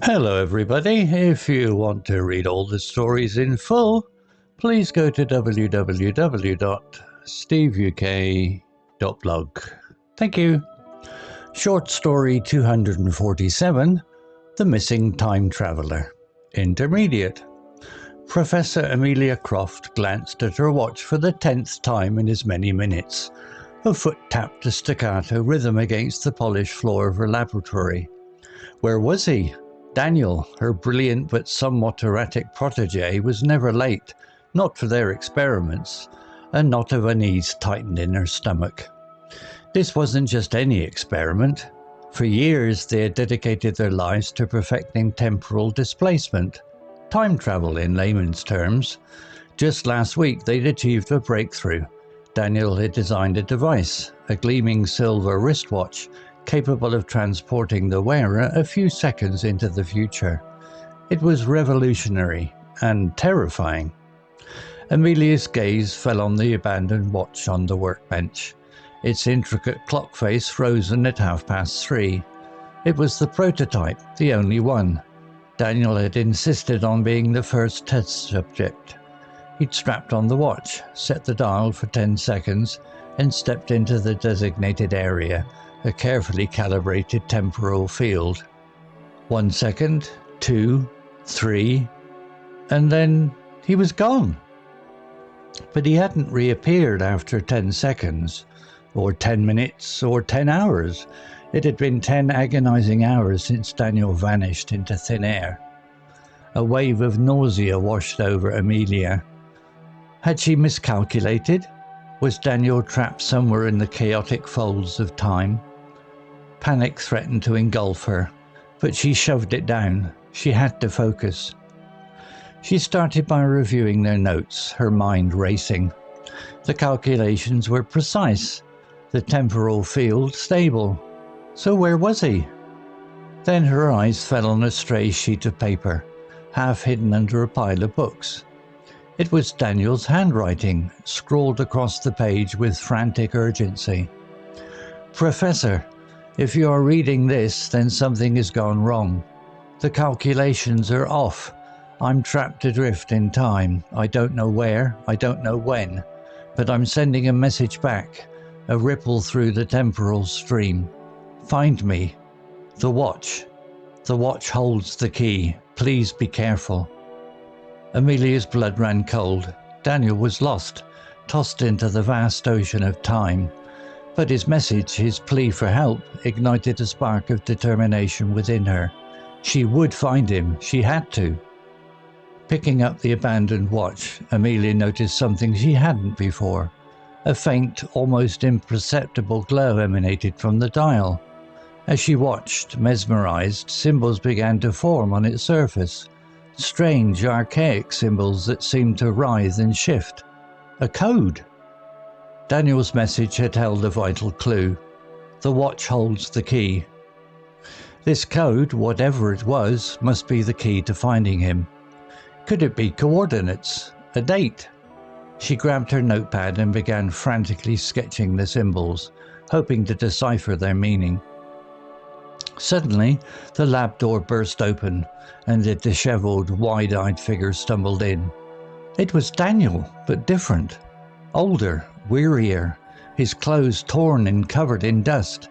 Hello everybody, if you want to read all the stories in full, please go to www.steveuk.blog. Thank you. Short story 247, The Missing Time Traveller. Intermediate. Professor Amelia Croft glanced at her watch for the 10th time in as many minutes. Her foot tapped a staccato rhythm against the polished floor of her laboratory. Where was he? Daniel, her brilliant but somewhat erratic protege, was never late, not for their experiments. A knot of unease tightened in her stomach. This wasn't just any experiment. For years they had dedicated their lives to perfecting temporal displacement, time travel in layman's terms. Just last week they'd achieved a breakthrough. Daniel had designed a device, a gleaming silver wristwatch, capable of transporting the wearer a few seconds into the future. It was revolutionary and terrifying. Amelia's gaze fell on the abandoned watch on the workbench, its intricate clock face frozen at 3:30. It was the prototype, the only one. Daniel had insisted on being the first test subject. He'd strapped on the watch, set the dial for 10 seconds, and stepped into the designated area, a carefully calibrated temporal field. 1 second, 2, 3, and then he was gone. But he hadn't reappeared after 10 seconds, or 10 minutes, or 10 hours. It had been 10 agonizing hours since Daniel vanished into thin air. A wave of nausea washed over Amelia. Had she miscalculated? Was Daniel trapped somewhere in the chaotic folds of time? Panic threatened to engulf her, but she shoved it down. She had to focus. She started by reviewing their notes, her mind racing. The calculations were precise, the temporal field stable. So where was he? Then her eyes fell on a stray sheet of paper, half hidden under a pile of books. It was Daniel's handwriting, scrawled across the page with frantic urgency. Professor, if you are reading this, then something has gone wrong. The calculations are off. I'm trapped adrift in time. I don't know where, I don't know when, but I'm sending a message back, a ripple through the temporal stream. Find me. The watch. The watch holds the key. Please be careful. Amelia's blood ran cold. Daniel was lost, tossed into the vast ocean of time. But his message, his plea for help, ignited a spark of determination within her. She would find him. She had to. Picking up the abandoned watch, Amelia noticed something she hadn't before. A faint, almost imperceptible glow emanated from the dial. As she watched, mesmerized, symbols began to form on its surface. Strange, archaic symbols that seemed to writhe and shift. A code. Daniel's message had held a vital clue. The watch holds the key. This code, whatever it was, must be the key to finding him. Could it be coordinates? A date? She grabbed her notepad and began frantically sketching the symbols, hoping to decipher their meaning. Suddenly, the lab door burst open, and a disheveled, wide-eyed figure stumbled in. It was Daniel, but different. Older, wearier, his clothes torn and covered in dust.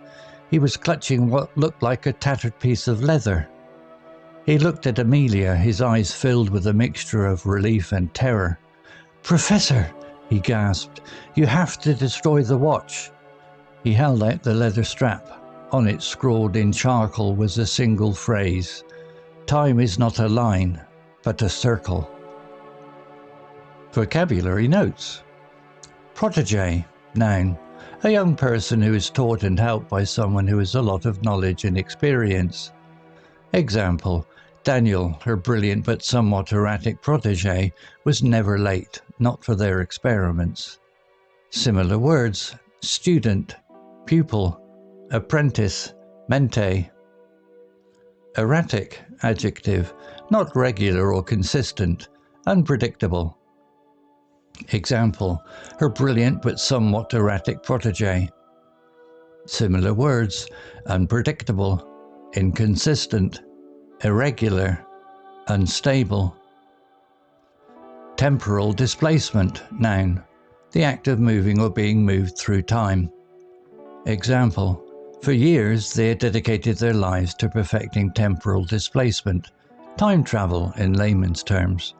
He was clutching what looked like a tattered piece of leather. He looked at Amelia, his eyes filled with a mixture of relief and terror. "Professor," he gasped, "you have to destroy the watch." He held out the leather strap. On it, scrawled in charcoal, was a single phrase. "Time is not a line, but a circle." Vocabulary notes. Protege, noun, a young person who is taught and helped by someone who has a lot of knowledge and experience. Example, Daniel, her brilliant but somewhat erratic protege, was never late, not for their experiments. Similar words, student, pupil, apprentice, mente. Erratic, adjective, not regular or consistent, unpredictable. Example, her brilliant but somewhat erratic protege. Similar words, unpredictable, inconsistent. irregular, unstable. Temporal displacement, noun, the act of moving or being moved through time. Example, for years they had dedicated their lives to perfecting temporal displacement, time travel in layman's terms.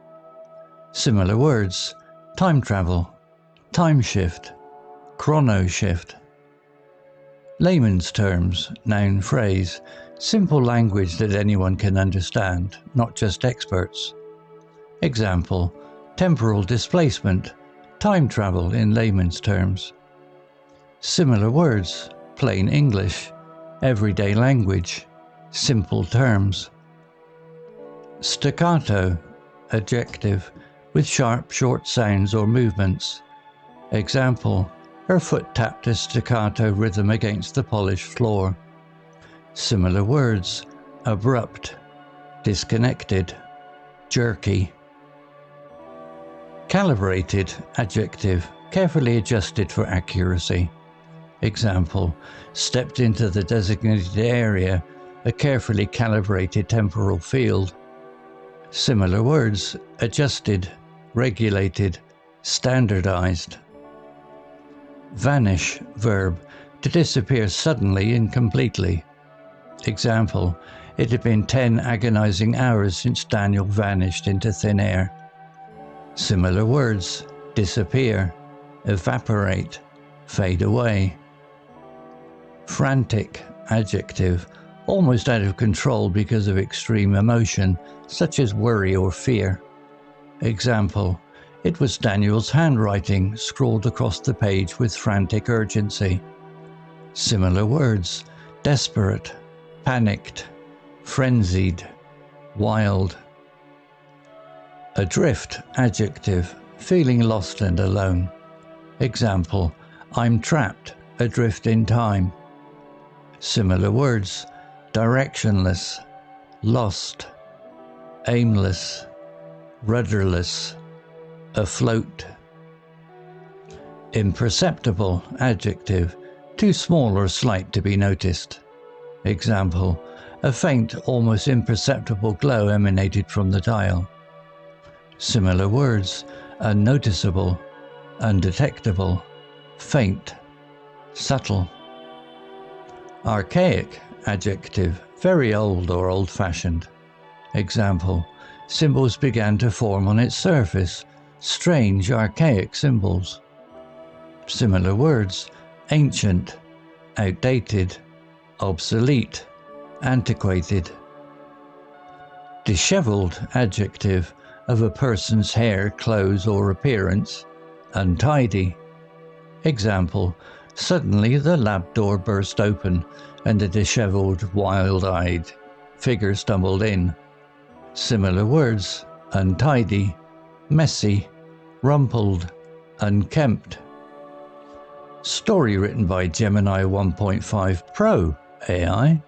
Similar words, time travel, time shift, chrono shift. Layman's terms, noun phrase, simple language that anyone can understand, not just experts. Example, temporal displacement, time travel in layman's terms. Similar words, plain English, everyday language, simple terms. Staccato, adjective, with sharp, short sounds or movements. Example, her foot tapped a staccato rhythm against the polished floor. Similar words, abrupt, disconnected, jerky. Calibrated, adjective, carefully adjusted for accuracy. Example, stepped into the designated area, a carefully calibrated temporal field. Similar words, adjusted, regulated, standardized. Vanish, verb, to disappear suddenly and completely. Example, it had been 10 agonizing hours since Daniel vanished into thin air. Similar words, disappear, evaporate, fade away. Frantic, adjective, almost out of control because of extreme emotion, such as worry or fear. Example, it was Daniel's handwriting scrawled across the page with frantic urgency. Similar words, desperate, panicked, frenzied, wild. Adrift, adjective, feeling lost and alone. Example, I'm trapped, adrift in time. Similar words, directionless, lost, aimless, rudderless, afloat. Imperceptible, adjective, too small or slight to be noticed. Example, a faint, almost imperceptible glow emanated from the dial. Similar words, unnoticeable, undetectable, faint, subtle. Archaic, adjective, very old or old-fashioned. Example, symbols began to form on its surface, strange, archaic symbols. Similar words, ancient, outdated, obsolete, antiquated. Disheveled, adjective, of a person's hair, clothes or appearance, untidy. Example, suddenly the lab door burst open and a disheveled, wild-eyed figure stumbled in. Similar words, untidy, messy, rumpled, unkempt. Story written by Gemini 1.5 Pro AI.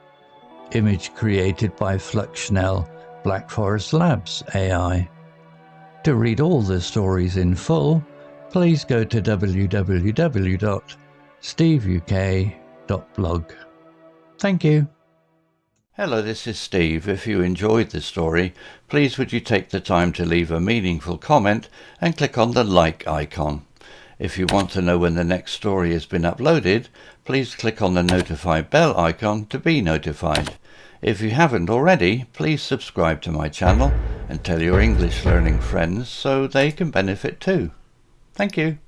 Image created by Flux Schnell, Black Forest Labs AI. To read all the stories in full, please go to www.steveuk.blog. Thank you. Hello, this is Steve. If you enjoyed the story, please would you take the time to leave a meaningful comment and click on the like icon. If you want to know when the next story has been uploaded, please click on the notify bell icon to be notified. If you haven't already, please subscribe to my channel and tell your English learning friends so they can benefit too. Thank you.